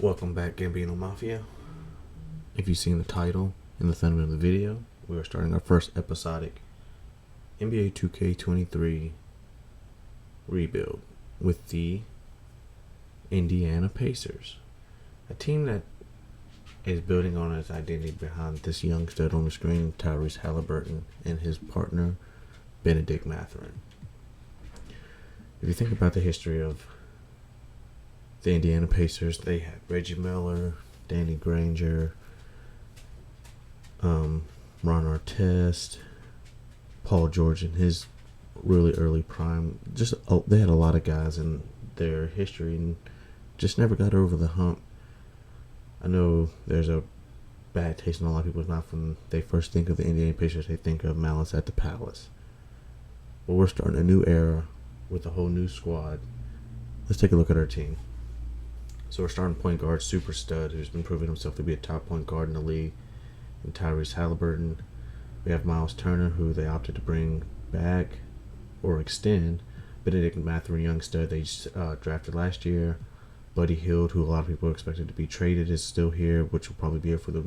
Welcome back, Gambino Mafia. If you've seen the title and the thumbnail of the video, we are starting our first episodic NBA 2K23 rebuild with the Indiana Pacers, a team that is building on its identity behind this young stud on the screen, Tyrese Halliburton, and his partner, Bennedict Mathurin. If you think about the history of the Indiana Pacers, they had Reggie Miller, Danny Granger, Ron Artest, Paul George in his really early prime. They had a lot of guys in their history and just never got over the hump. I know there's a bad taste in a lot of people's mouth when they first think of the Indiana Pacers. They think of Malice at the Palace. But we're starting a new era with a whole new squad. Let's take a look at our team. So we're starting point guard, super stud, who's been proving himself to be a top point guard in the league, and Tyrese Halliburton. We have Miles Turner, who they opted to bring back or extend. Bennedict Mathurin, young stud they drafted last year. Buddy Hield, who a lot of people expected to be traded, is still here, which will probably be here for the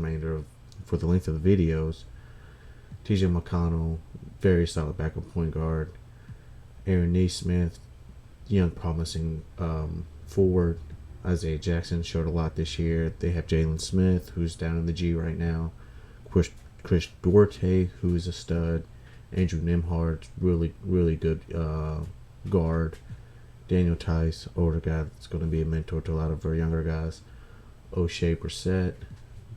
length of the videos. TJ McConnell, very solid backup point guard. Aaron Nesmith, young promising forward. Isaiah Jackson showed a lot this year. They have Jalen Smith, who's down in the G right now. Chris Duarte, who is a stud. Andrew Nembhard, really good guard. Daniel Tice, older guy that's going to be a mentor to a lot of our younger guys. O'Shea Brissett.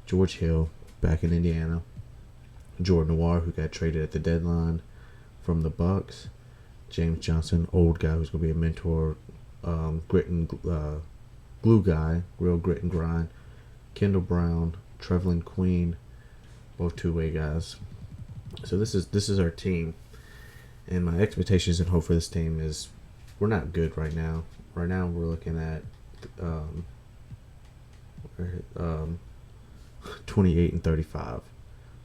George Hill, back in Indiana. Jordan Noir, who got traded at the deadline from the Bucks. James Johnson, old guy who's going to be a mentor. Glue guy, real grit and grind. Kendall Brown, Trevlin Queen, both two-way guys. So this is our team, and my expectations and hope for this team is we're not good right now. Right now we're looking at 28 and 35,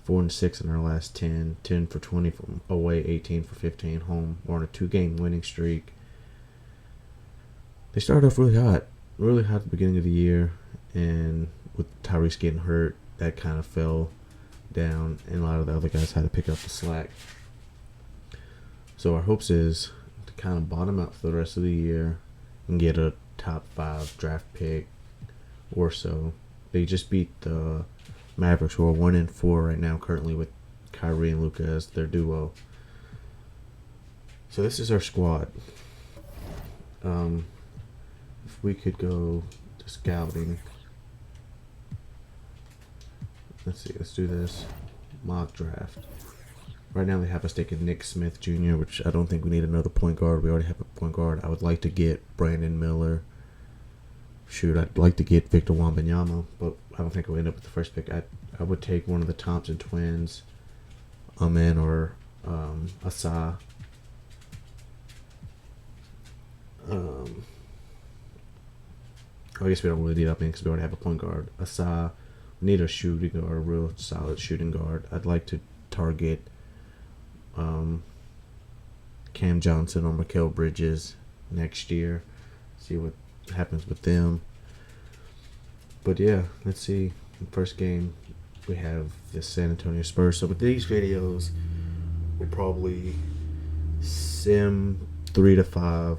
4-6 in our last 10 for 20 from away, 18 for 15 home. We're on a 2-game winning streak. They started off really hot at the beginning of the year, and with Tyrese getting hurt, that kind of fell down, and a lot of the other guys had to pick up the slack. So our hopes is to kind of bottom out for the rest of the year and get a top 5 draft pick or so. They just beat the Mavericks, who are 1-4 right now, currently with Kyrie and Luka as their duo. So this is our squad. If we could go to scouting. Let's do this. Mock draft. Right now they have us taking Nick Smith Jr., which I don't think we need another point guard. We already have a point guard. I would like to get Brandon Miller. I'd like to get Victor Wembanyama, but I don't think we'll end up with the first pick. I would take one of the Thompson twins, Amen or Asa. I guess we don't really need Amen because we already have a point guard. Asa. We need a shooting guard, a real solid shooting guard. I'd like to target Cam Johnson or Mikal Bridges next year. See what happens with them. But yeah, let's see. In the first game, we have the San Antonio Spurs. So with these videos, we'll probably sim 3 to 5.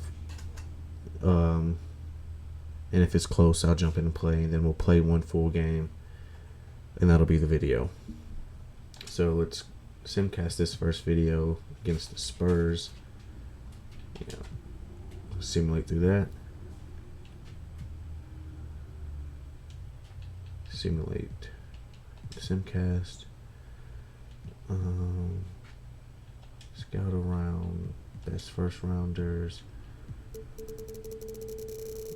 And if it's close, I'll jump in and play, and then we'll play one full game, and that'll be the video. So let's simcast this first video against the Spurs. Simulate through that. Simulate simcast. Scout around best first rounders.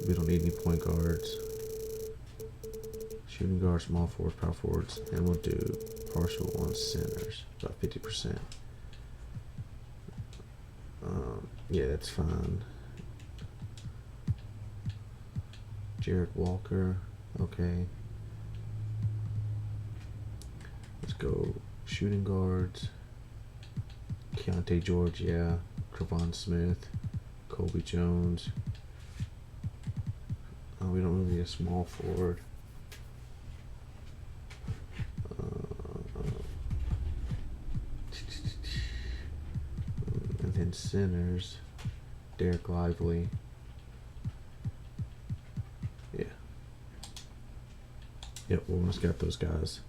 We don't need any point guards. Shooting guards, small forwards, power forwards, and we'll do partial on centers, about 50%. Yeah, that's fine. Jared Walker, okay. Let's go shooting guards. Keontae George, yeah. Trevon Smith, Kobe Jones. Oh, we don't really need a small forward. And then centers, Derek Lively. Yeah. Yep, we almost got those guys.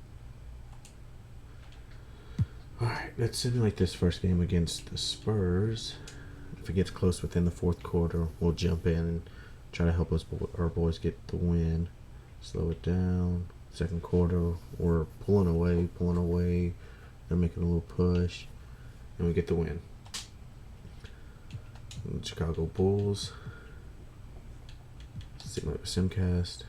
Alright, let's simulate this first game against the Spurs. If it gets close within the fourth quarter, we'll jump in and try to help our boys get the win. Slow it down. Second quarter, we're pulling away. They're making a little push, and we get the win. And Chicago Bulls. Simulate with Simcast.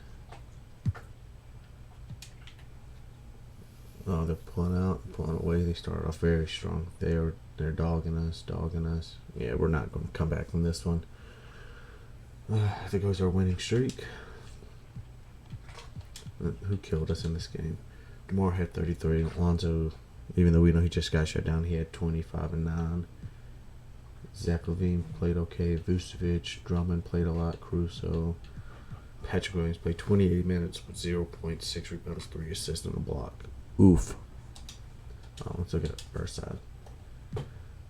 Oh, they're pulling away. They started off very strong. They're dogging us. Yeah, we're not going to come back from this one. There goes our winning streak. Who killed us in this game? DeMar had 33. Alonzo, even though we know he just got shut down, he had 25 and 9. Zach LaVine played okay. Vucevic, Drummond played a lot. Caruso. Patrick Williams played 28 minutes with 0.6 rebounds, 3 assists, and a block. Oof. Let's look at our side.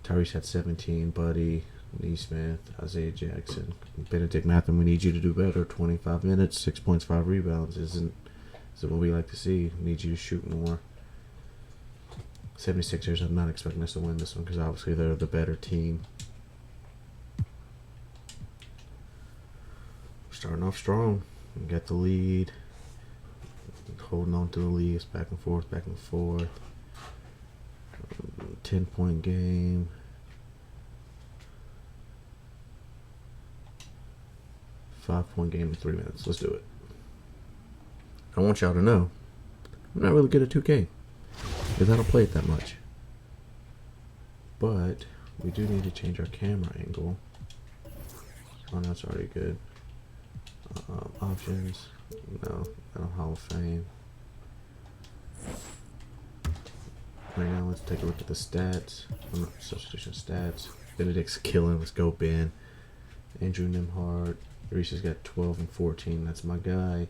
Tyrese had 17. Buddy, Neesmith, Isaiah Jackson, Benedict Mathurin. We need you to do better. 25 minutes, 6 points, 5 rebounds. Isn't what we like to see. We need you to shoot more. 76ers, I'm not expecting us to win this one because obviously they're the better team. We're starting off strong. We got the lead. Holding on to the lead. It's back and forth. 10-point game. Five-point game in 3 minutes. Let's do it. I want y'all to know I'm not really good at 2K because I don't play it that much. But we do need to change our camera angle. Oh, that's already good. Options. No, Hall of Fame. Right now, let's take a look at the stats. Substitution stats. Benedict's killing. Let's go, Ben. Andrew Nimhart. Reese has got 12 and 14. That's my guy.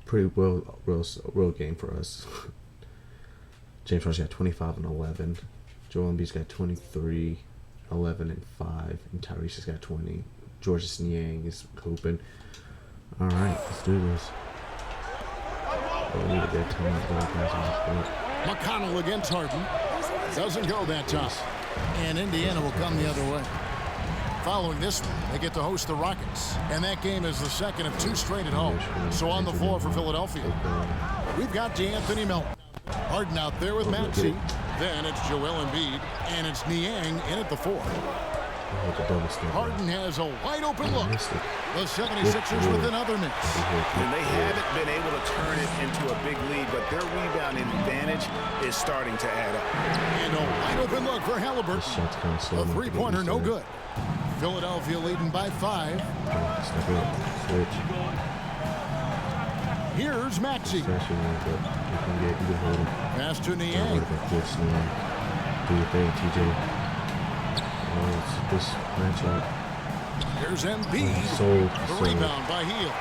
Pretty real game for us. James Harden's got 25 and 11. Joel Embiid's got 23, 11 and 5, and Tyrese has got 20. Georges Niang is hooping. All right, let's do this. Oh, we need a good time. McConnell against Harden. Doesn't go that time. And Indiana will come the other way. Following this one, they get to host the Rockets. And that game is the second of 2 straight at home. So on the floor for Philadelphia, we've got DeAnthony Melton. Harden out there with Maxey. Then it's Joel Embiid. And it's Niang in at the 4. Harden has a wide open look. The 76ers with another miss. And they haven't been able to turn it into a big lead, but their rebounding advantage is starting to add up. And a wide open look for Halliburton. A 3-pointer, no good. Philadelphia leading by 5. Here's Maxey. Pass to Niang. Do your thing, TJ. This matchup. Here's Embiid. The rebound by Hield.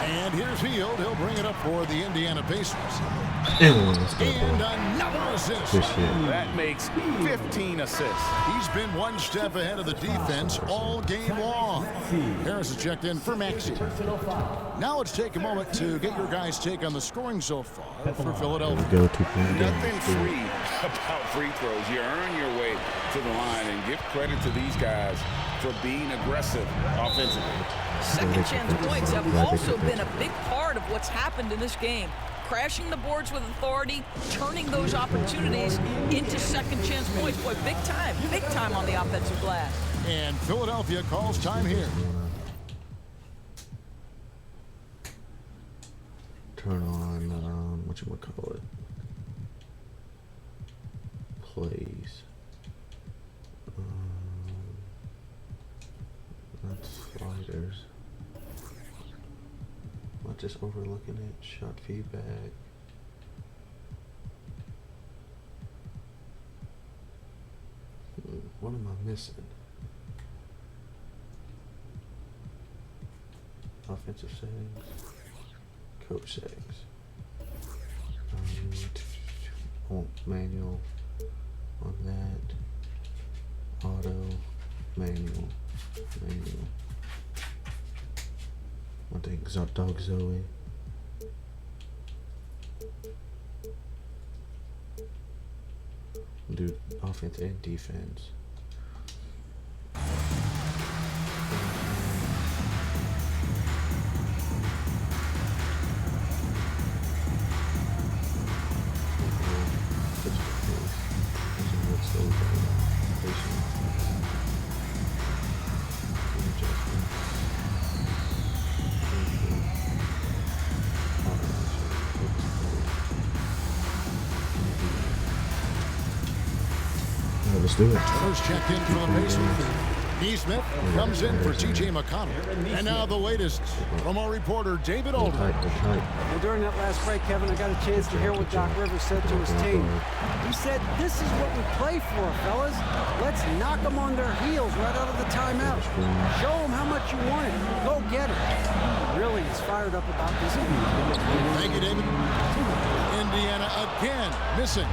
And here's Hield. He'll bring it up for the Indiana Pacers. And another assist. That makes 15 assists. He's been one step ahead of the defense all game long. Harris has checked in for Maxey. Now let's take a moment to get your guys' take on the scoring so far for Philadelphia. Nothing free about free throws. You earn your way to the line, and give credit to these guys for being aggressive offensively. Second chance points have also been a big part of what's happened in this game. Crashing the boards with authority, turning those opportunities into second chance points. Boy, big time on the offensive glass. And Philadelphia calls time here. Turn on, what you want to call it? Plays. That's sliders. Not just overlooking it. Shot feedback. What am I missing? offensive settings, coach settings. Manual on that. Auto, manual. I think Dog Zoe. Do offense and defense. Let's do it. Turner's checked in for the Pacers. Neesmith comes in for T.J. McConnell. And now the latest from our reporter, David Aldridge. Well, during that last break, Kevin, I got a chance to hear what Doc Rivers said to his team. He said, "This is what we play for, fellas. Let's knock them on their heels right out of the timeout. Show them how much you want it. Go get it." Really is fired up about this game. Thank you, David. Indiana again missing.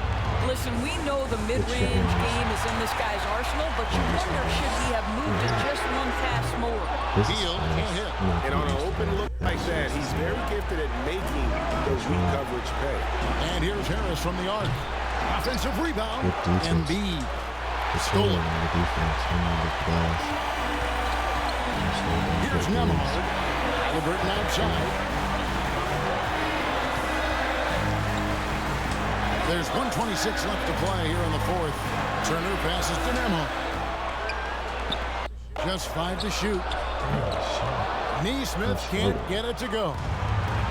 Listen, we know the mid-range game is in this guy's arsenal, but you wonder should he have moved it just one pass more. Heel can't hit. And on an open look like that, he's very gifted at making those weak coverage pay. And here's Harris from the arc. Offensive rebound. Good defense. Embiid Stole stole it. the defense. Here's Nembhard. Halliburton outside. There's 1:26 left to play here in the fourth. Turner passes to Nembhard. Just 5 to shoot. Neesmith can't get it to go.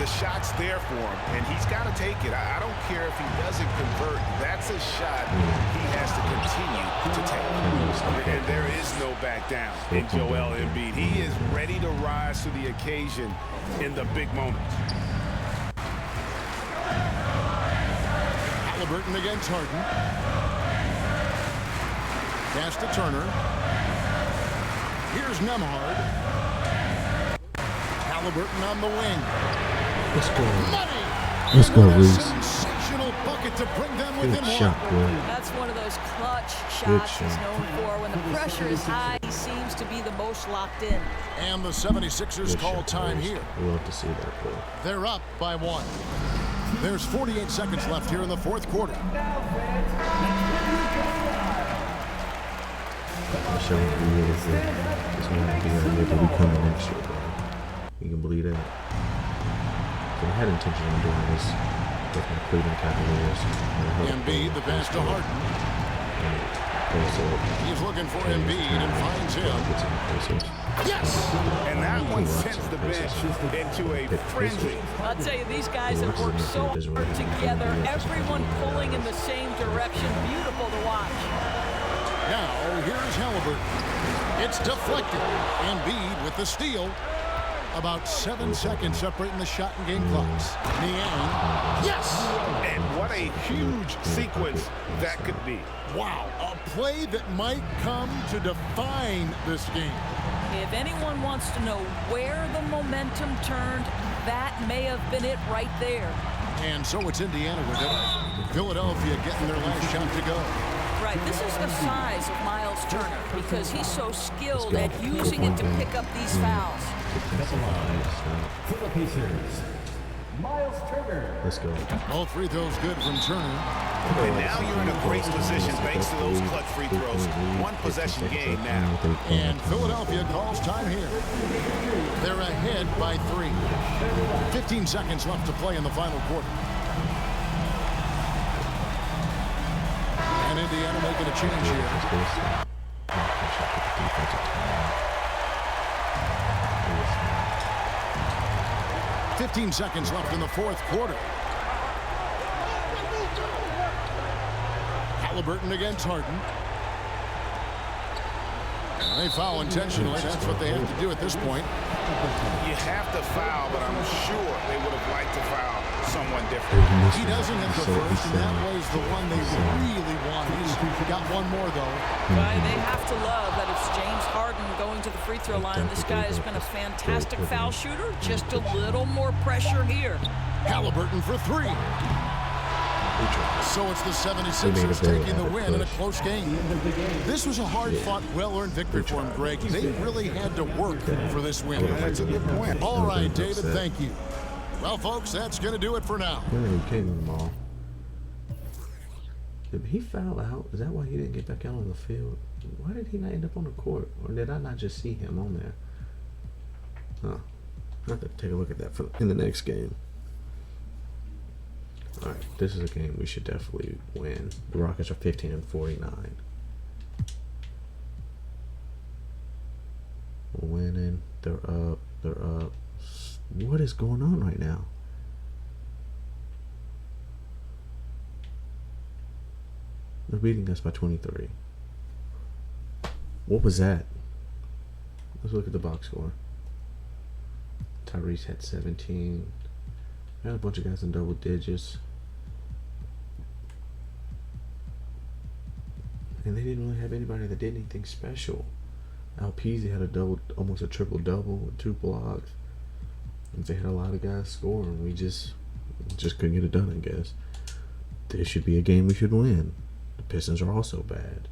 The shot's there for him, and he's got to take it. I don't care if he doesn't convert. That's a shot he has to continue to take. And there is no back down in Joel Embiid. He is ready to rise to the occasion in the big moments. Halliburton against Harden. Pass to Turner. Here's Nembhard. Halliburton on the wing. Let's go. Money! Let's go, What a Reese. sensational bucket to bring them Good within shot, one. boy. That's one of those clutch Good shots he's shot. known for. When the pressure is high, he seems to be the most locked in. And the 76ers Good call shot, time Reese. here. We love to see that, boy. They're up by 1. There's 48 seconds left here in the fourth quarter. I'm sure we'll be really good. It's going to be our year to be coming next year, bro. You can believe that. So I had intention on doing this with my Cleveland Cavaliers. Embiid, the pass to Harden. He's looking for Embiid and finds him. Yes! And that one sends the bench into a frenzy. I'll tell you, these guys have worked so hard together, everyone pulling in the same direction. Beautiful to watch. Now, here's Halliburton. It's deflected. Embiid with the steal. About 7 seconds separating the shot and game clocks. Niang. Yes! And what a huge sequence that could be. Wow, a play that might come to define this game. If anyone wants to know where the momentum turned, that may have been it right there. And so it's Indiana with it. Philadelphia getting their last shot to go. Right, this is the size of Miles Turner because he's so skilled at using it to pick up these fouls. For the Pacers, Miles Turner. Let's go. All free throws good from Turner. And now you're in a great position thanks to those clutch free throws. One possession game now. And Philadelphia calls time here. They're ahead by 3. 15 seconds left to play in the final quarter. And Indiana making a change here. 15 seconds left in the fourth quarter. Halliburton against Harden. They foul intentionally. That's what they have to do at this point. You have to foul, but I'm sure they would have liked to foul someone different. He doesn't hit the first, and that was the one they really wanted. He's got one more, though. Right, they have to love that it's James Harden going to the free throw line. This guy has been a fantastic foul shooter. Just a little more pressure here. Halliburton for three. So it's the 76ers taking the win in a close game. This was a hard-fought, well-earned victory for them, Greg. They really had to work for this win. That's a good point. All right, David, thank you. Well, folks, that's going to do it for now. He came in the mall. Did he foul out? Is that why he didn't get back out on the field? Why did he not end up on the court? Or did I not just see him on there? Huh. I'll have to take a look at that in the next game. Alright, this is a game we should definitely win. The Rockets are 15-49. We're winning. They're up. They're up. What is going on right now? They're beating us by 23. What was that? Let's look at the box score. Tyrese had 17. I had a bunch of guys in double digits. And they didn't really have anybody that did anything special. Alpeasy had almost a triple-double with 2 blocks. And they had a lot of guys scoring. We just couldn't get it done, I guess. This should be a game we should win. The Pistons are also bad.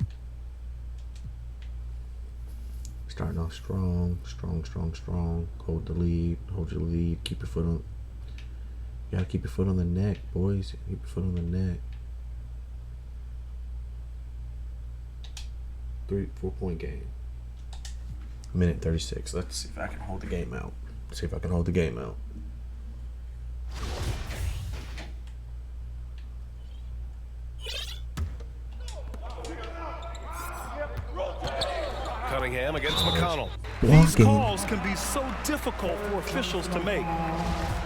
Starting off strong. Hold the lead. Hold your lead. Keep your foot on. You gotta keep your foot on the neck, boys. Keep your foot on the neck. 4-point game. Minute 36. Let's see if I can hold the game out. Cunningham against McConnell. These calls can be so difficult for officials to make.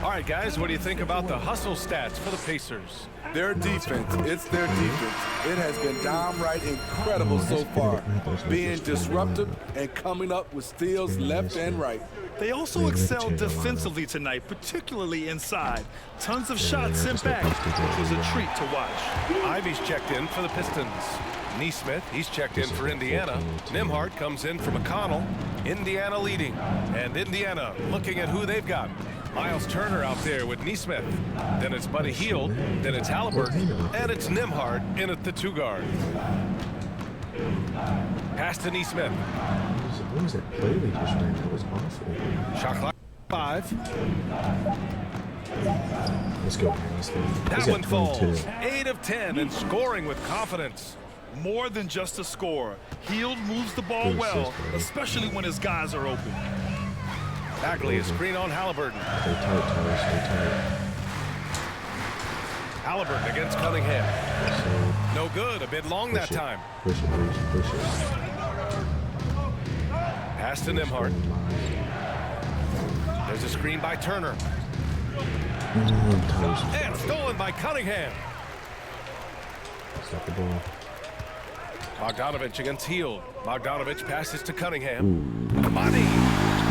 All right, guys, what do you think about the hustle stats for the Pacers? Their defense, it's their defense. It has been downright incredible so far, being disruptive and coming up with steals left and right. They also excelled defensively tonight, particularly inside. Tons of shots sent back, which was a treat to watch. Ivy's checked in for the Pistons. Neesmith, he's checked in for Indiana. Nembhard comes in for McConnell. Indiana leading, and Indiana looking at who they've got. Miles Turner out there with Neesmith. Then it's Buddy Hield. Then it's Halliburton. And it's Nembhard in at the 2 guard. Pass to Neesmith. What was that play we just ran? That was awful. Shot clock 5. Let's go. That one falls. 8 of 10 and scoring with confidence. More than just a score. Hield moves the ball well, especially when his guys are open. Bagley, a screen on Halliburton. Stay tight. Halliburton against Cunningham. No good, a bit long that time. Push it. Pass to Nembhard. There's a screen by Turner. And stolen by Cunningham. Stop the ball. Bogdanovich against Hield. Bogdanovich passes to Cunningham. Money.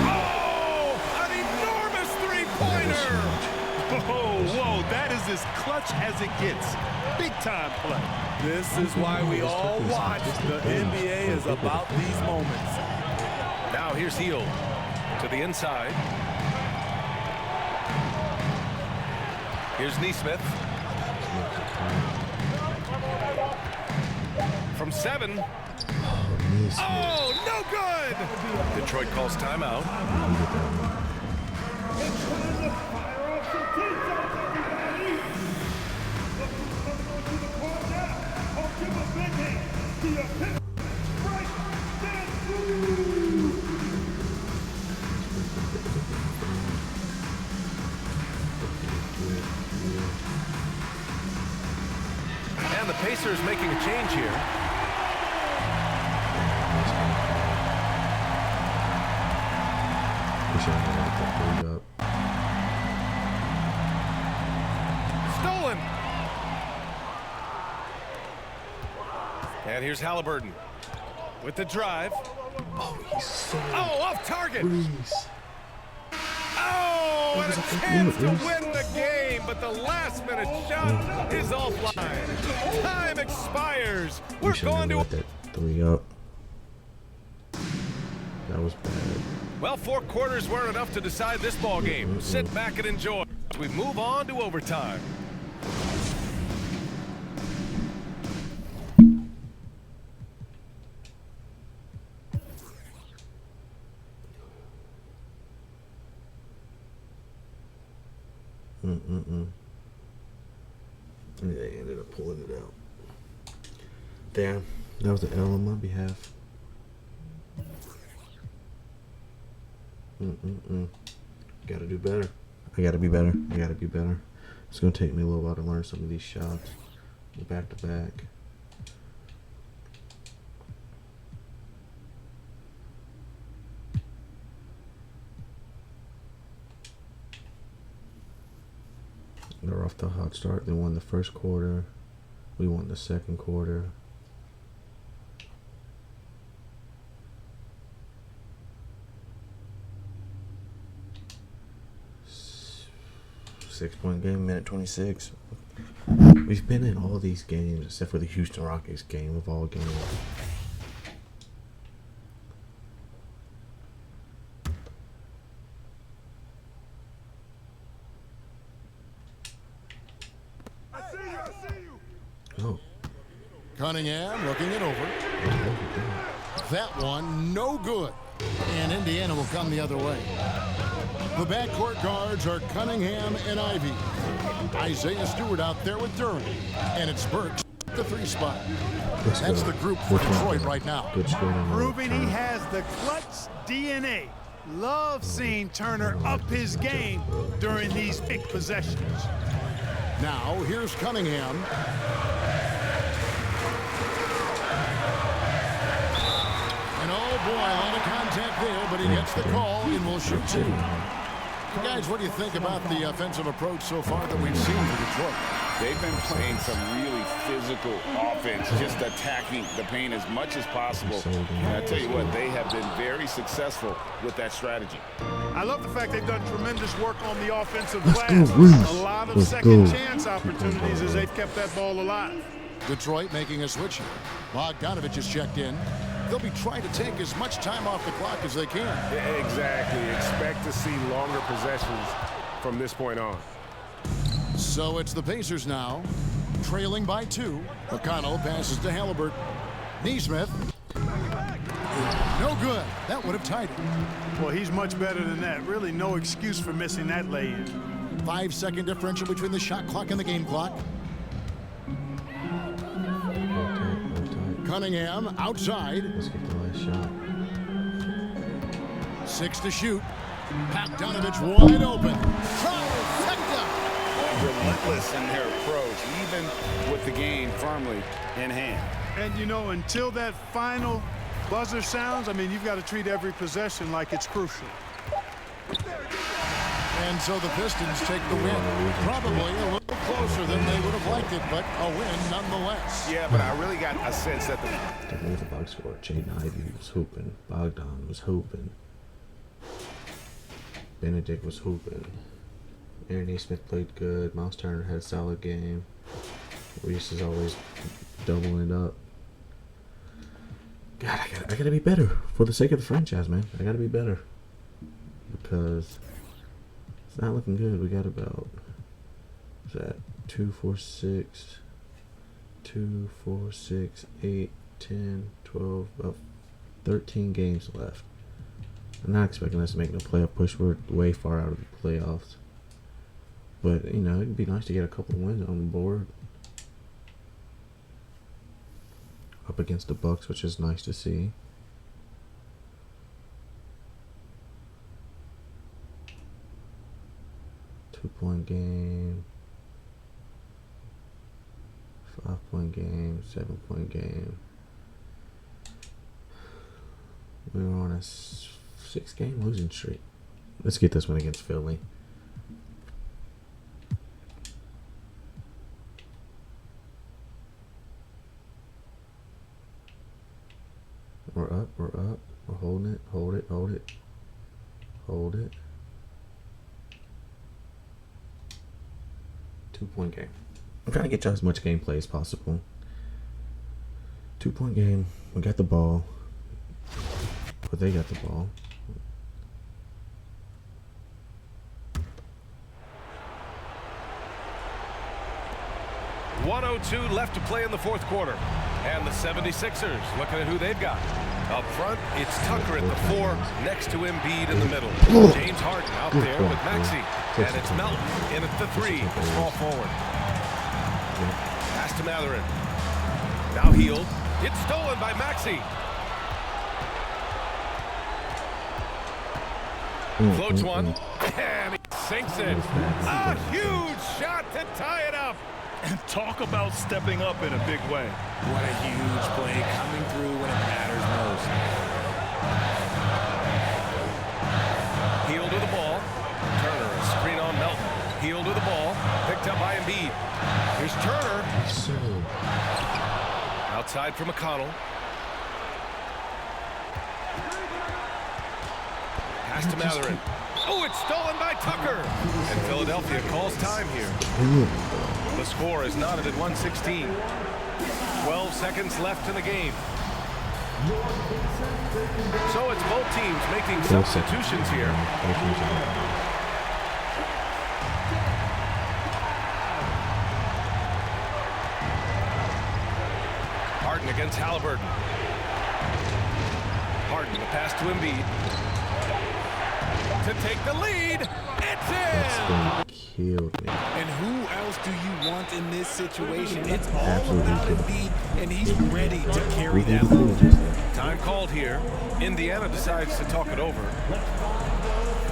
Oh, an enormous three-pointer. Whoa, that is as clutch as it gets. Big-time play. This is why we all watch. The NBA is about these moments. Now here's Hield to the inside. Here's Neesmith. From 7. Oh, no good! Detroit calls timeout. And the Pacers making a change here. Stolen. And here's Halliburton with the drive. Oh, off target. Reese. Oh, and a chance to win the game, but the last-minute shot is offline. Time expires. We're going to... That 3 up. That was bad. Well, 4 quarters weren't enough to decide this ball game. Sit back and enjoy as we move on to overtime. They ended up pulling it out. Damn, that was an L on my behalf. Gotta do better. I gotta be better. I gotta be better. It's gonna take me a little while to learn some of these shots. Back to back. They're off to a hot start. They won the first quarter. We won the second quarter. Six-point game, minute 26. We've been in all these games except for the Houston Rockets game of all games. Oh. Cunningham looking it over. That one no good. And Indiana will come the other way. The backcourt guards are Cunningham and Ivy. Isaiah Stewart out there with Durham. And it's Burks at the 3 spot. That's the group for Detroit right now. Proving he has the clutch DNA. Love seeing Turner up his game during these big possessions. Now, here's Cunningham. And oh boy, a lot of contact there, but he gets the call and will shoot 2. Guys, what do you think about the offensive approach so far that we've seen for Detroit? They've been playing some really physical offense, just attacking the paint as much as possible. And I tell you what, they have been very successful with that strategy. I love the fact they've done tremendous work on the offensive glass. A lot of second chance opportunities as they've kept that ball alive. Detroit making a switch here. Bogdanovich is checked in. They'll be trying to take as much time off the clock as they can. Exactly. Expect to see longer possessions from this point on. So it's the Pacers now, trailing by 2. McConnell passes to Halliburton. Neesmith. No good. That would have tied it. Well, he's much better than that. Really no excuse for missing that lay-in. 5-second differential between the shot clock and the game clock. Cunningham outside. Let's get the last shot. 6 to shoot. Bogdanovich wide open. Trifecta. Relentless in their approach, even with the game firmly in hand. And you know, until that final buzzer sounds, I mean, you've got to treat every possession like it's crucial. And so the Pistons take the win. Probably a little closer than they would have liked it, but a win nonetheless. Yeah, but I really got a sense that Definitely the box score. Jaden Ivey was hooping. Bogdan was hooping. Benedict was hooping. Aaron Neesmith played good. Miles Turner had a solid game. Reese is always doubling it up. God, I gotta be better for the sake of the franchise, man. I gotta be better because it's not looking good. We got about, what's that? 2, 4, 6, 2, 4, 6, 8, 10, 12, about 13 games left. I'm not expecting us to make no playoff push. We're way far out of the playoffs. But, you know, it'd be nice to get a couple of wins on the board. Up against the Bucks, which is nice to see. Two-point game. 5-point game. 7-point game. We were on a 6-game losing streak. Let's get this one against Philly. We're up. Hold it. 2-point game. I'm trying to get y'all as much gameplay as possible. 2-point game. We got the ball. But they got the ball. .102 left to play in the fourth quarter. And the 76ers looking at who they've got. Up front, it's Tucker at the 4, next to Embiid in the middle. James Harden out there with Maxey. And it's Melton in at the 3, small forward. Pass to Mathurin. Now Hield. It's stolen by Maxey. Floats one. And he sinks it. A huge shot to tie it up. And talk about stepping up in a big way. What a huge play coming through when it matters most. Hield with the ball. Turner, a screen on Melton. Hield with the ball. Picked up by Embiid. Here's Turner. Outside for McConnell. Pass to Mathurin. Oh, it's stolen by Tucker. And Philadelphia calls time here. The score is knotted at 116. 12 seconds left in the game. So it's both teams making substitutions here. Harden against Halliburton. Harden, the pass to Embiid. To take the lead. It's in! Killed me. And who else do you want in this situation? It's all about Embiid, and he's ready to carry that load. Time called here. Indiana decides to talk it over.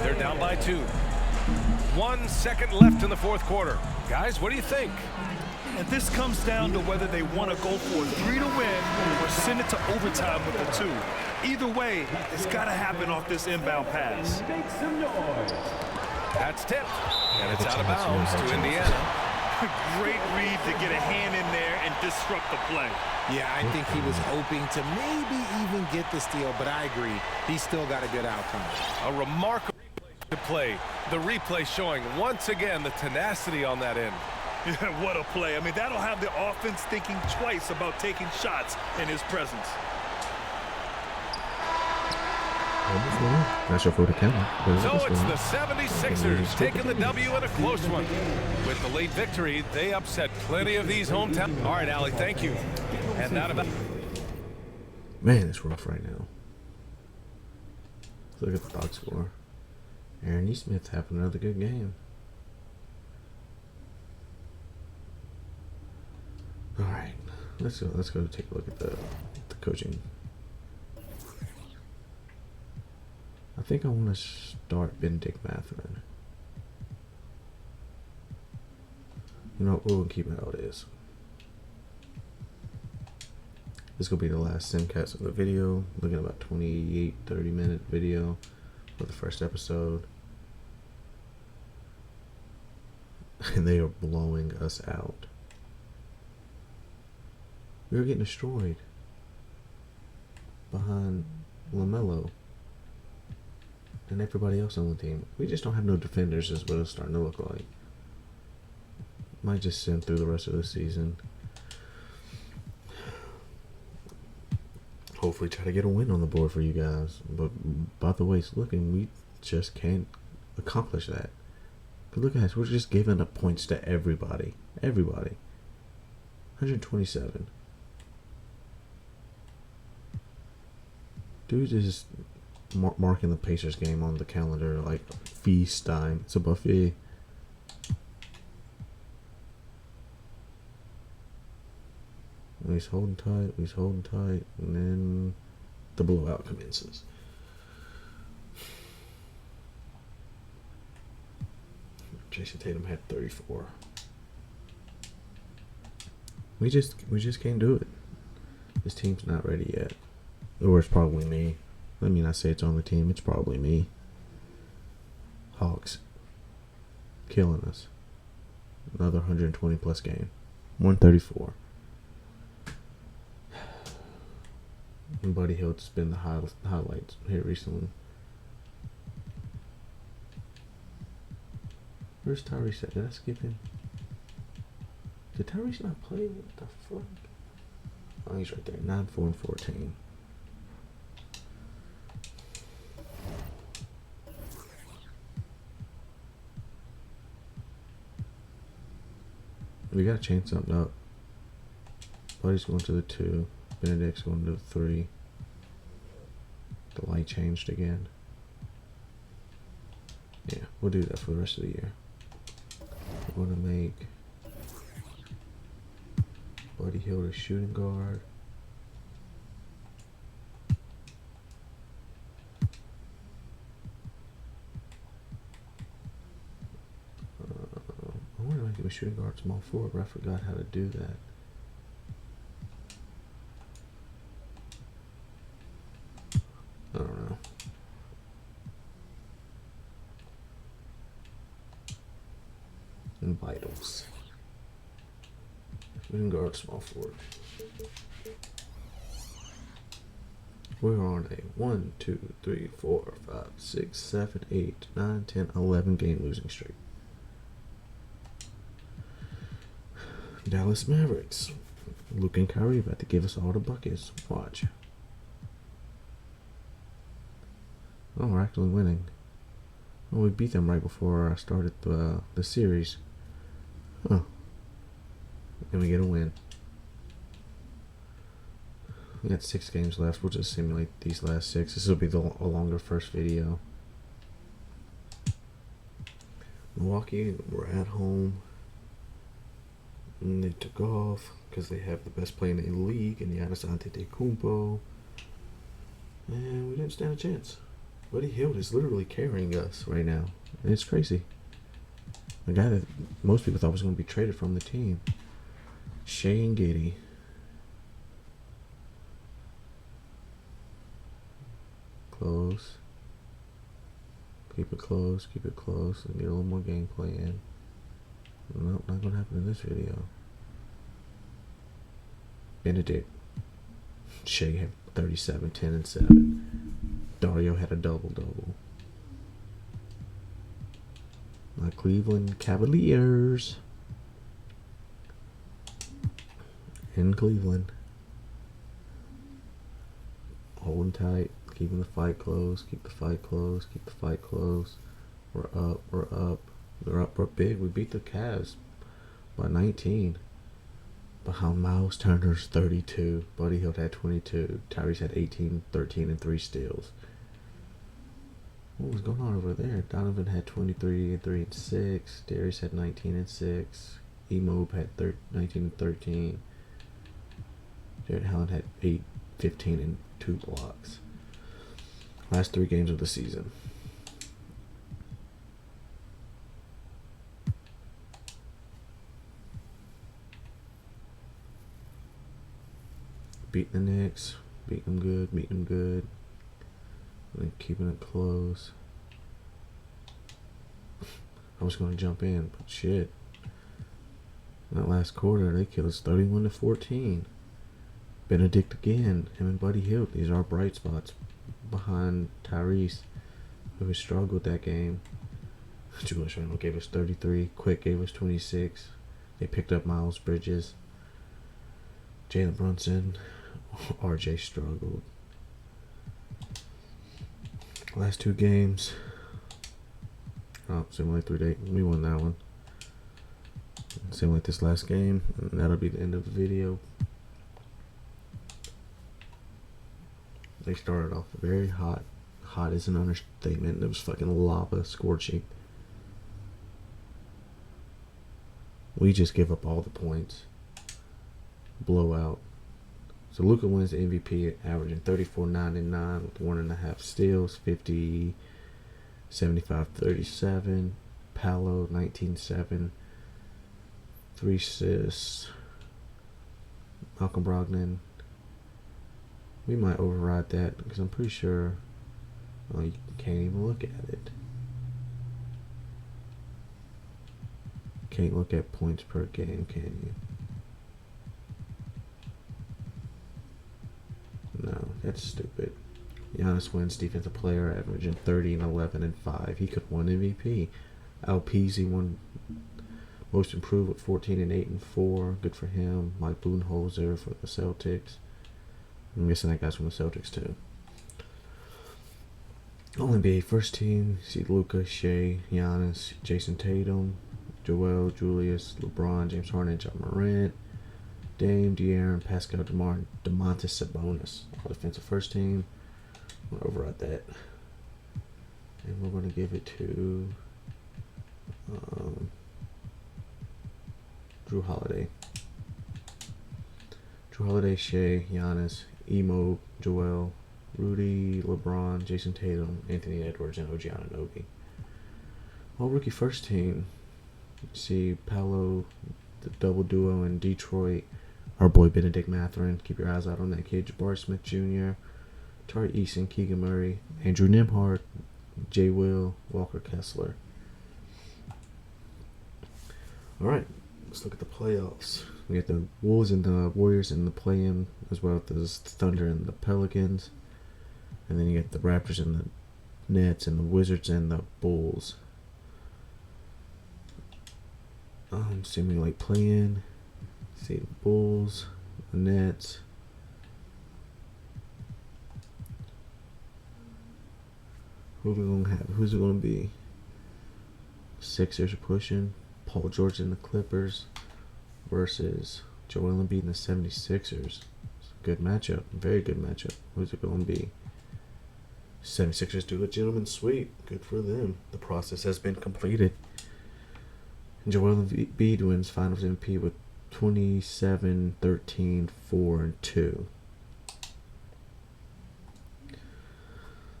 They're down by 2. 1 second left in the fourth quarter. Guys, what do you think? And this comes down to whether they want to go for a 3 to win or send it to overtime with a 2. Either way, it's got to happen off this inbound pass. That's tipped, and it's out of bounds to Indiana. Great read to get a hand in there and disrupt the play. Yeah, I think he was hoping to maybe even get the steal, but I agree. He's still got a good outcome. A remarkable play. The replay showing once again the tenacity on that end. Yeah, what a play. I mean, that'll have the offense thinking twice about taking shots in his presence. Not sure for the camera. So it's the 76ers taking the W in a close one. With the late victory, they upset plenty of these hometown. All right, Allie, thank you. And that about. Man, it's rough right now. Look at the box score. Aaron Neesmith having another good game. All right, let's go. Let's go take a look at the coaching. I think I want to start Benedict Mathurin. You know, we'll keep it how it is. This will be the last Simcast of the video. Looking at about 28, 30-minute video for the first episode. And they are blowing us out. We were getting destroyed behind LaMelo and everybody else on the team. We just don't have no defenders is what it's starting to look like. Might just send through the rest of the season. Hopefully try to get a win on the board for you guys. But by the way it's looking, we just can't accomplish that. But look guys, we're just giving up points to everybody. Everybody. 127. Dude is marking the Pacers game on the calendar like feast time. It's a buffet. He's holding tight. He's holding tight, and then the blowout commences. Jason Tatum had 34. We just can't do it. This team's not ready yet. Or it's probably me. Let me not say it's on the team. It's probably me. Hawks. Killing us. Another 120 plus game. 134. And Buddy Hield's been the highlights here recently. Where's Tyrese at? Did I skip him? Did Tyrese not play? What the fuck? Oh, he's right there. 9-4-14. We gotta change something up. Buddy's going to the 2. Benedict's going to the 3. The light changed again. Yeah, we'll do that for the rest of the year. We're gonna make Buddy Hield a shooting guard. I want to make him a shooting guard small forward, but I forgot how to do that. I don't know. And vitals. Shooting guard small forward. We're on a 1, 2, 3, 4, 5, 6, 7, 8, 9, 10, 11 game losing streak. Dallas Mavericks. Luke and Kyrie about to give us all the buckets. Watch. Oh, we're actually winning. Oh, we beat them right before I started the series. Huh. And we get a win. We got 6 games left. We'll just simulate these last 6. This will be a longer first video. Milwaukee, we're at home. And they took off because they have the best player in the league in Giannis Antetokounmpo. And we didn't stand a chance. Buddy Hield is literally carrying us right now. And it's crazy. The guy that most people thought was going to be traded from the team. Shea and Giddey. Close. Keep it close. Keep it close. And get a little more gameplay in. Nope, not going to happen in this video. Benedict. Shea had 37, 10, and 7. Dario had a double-double. My Cleveland Cavaliers. In Cleveland. Holding tight. Keeping the fight close. Keep the fight close. Keep the fight close. We're up. We're up. We're up. We're big. We beat the Cavs by 19. Behind Miles Turner's 32. Buddy Hield had 22. Tyrese had 18, 13, and 3 steals. What was going on over there? Donovan had 23 and 3 and 6. Darius had 19 and 6. Emob had 19 and 13. Jared Allen had 8, 15, and 2 blocks. Last 3 games of the season. Beating the Knicks. Beating them good. Beating them good. And keeping it close. I was going to jump in, but shit. In that last quarter, they killed us 31-14. Benedict again. Him and Buddy Hield. These are bright spots behind Tyrese, who has struggled that game. Julius Randle gave us 33. Quick gave us 26. They picked up Miles Bridges. Jalen Brunson. RJ struggled. Last 2 games. Oh, simulate 3 days. We won that one. Simulate this last game, and that'll be the end of the video. They started off very hot. Hot is an understatement. It was fucking lava scorching. We just give up all the points. Blowout. So Luka wins the MVP, averaging 34, 9, and 9 with 1.5 steals, 50, 75, 37. Paolo, 19, 7, 3 assists. Malcolm Brogdon. We might override that because I'm pretty sure you can't even look at it. Can't look at points per game, can you? No, that's stupid. Giannis wins defensive player, averaging 30 and 11 and 5. He could win MVP. Alpeasy won Most Improved with 14 and 8 and 4. Good for him. Mike Budenholzer for the Celtics. I'm guessing that guy's from the Celtics too. All-NBA first team. See Luka, Shea, Giannis, Jason Tatum, Joel, Julius, LeBron, James Harden, John Morant, Dame, De'Aaron, Pascal, DeMar, Domantas Sabonis. All defensive first team. I'm going to override that. And we're going to give it to Drew Holiday. Drew Holiday, Shea, Giannis, Emo, Joel, Rudy, LeBron, Jason Tatum, Anthony Edwards, and OG Anunoby. All rookie first team. See Paolo, the double duo in Detroit. Our boy Benedict Mathurin. Keep your eyes out on that kid. Jabari Smith Jr., Tari Eason, Keegan Murray, Andrew Nembhard, Jay Will, Walker Kessler. Alright, let's look at the playoffs. We got the Wolves and the Warriors in the play-in, as well as the Thunder and the Pelicans. And then you got the Raptors and the Nets and the Wizards and the Bulls. Simulate play-in. See the Bulls, the Nets. Who are we gonna have? Who's it gonna be? Sixers are pushing. Paul George and the Clippers versus Joel Embiid and the 76ers. It's a good matchup. Very good matchup. Who's it gonna be? 76ers do a gentleman's sweep. Good for them. The process has been completed. Joel Embiid wins Finals MVP with 27, 13, 4, and 2.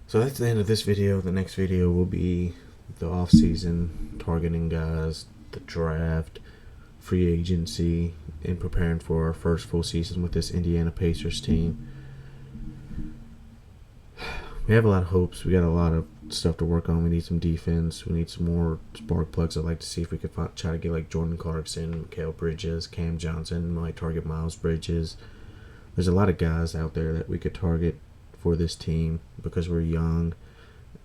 So that's the end of this video. The next video will be the off-season, targeting guys, the draft, free agency, and preparing for our first full season with this Indiana Pacers team. We have a lot of hopes. We got a lot of stuff to work on. We need some defense. We need some more spark plugs. I'd like to see if we could try to get like Jordan Clarkson, Mikal Bridges, Cam Johnson. Might target Miles Bridges. There's a lot of guys out there that we could target for this team because we're young.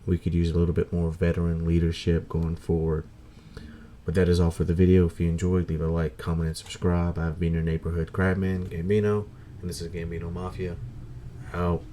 We could use a little bit more veteran leadership going forward. But that is all for the video. If you enjoyed, leave a like, comment, and subscribe. I've been your neighborhood crabman, Gambino, and this is Gambino Mafia. Out.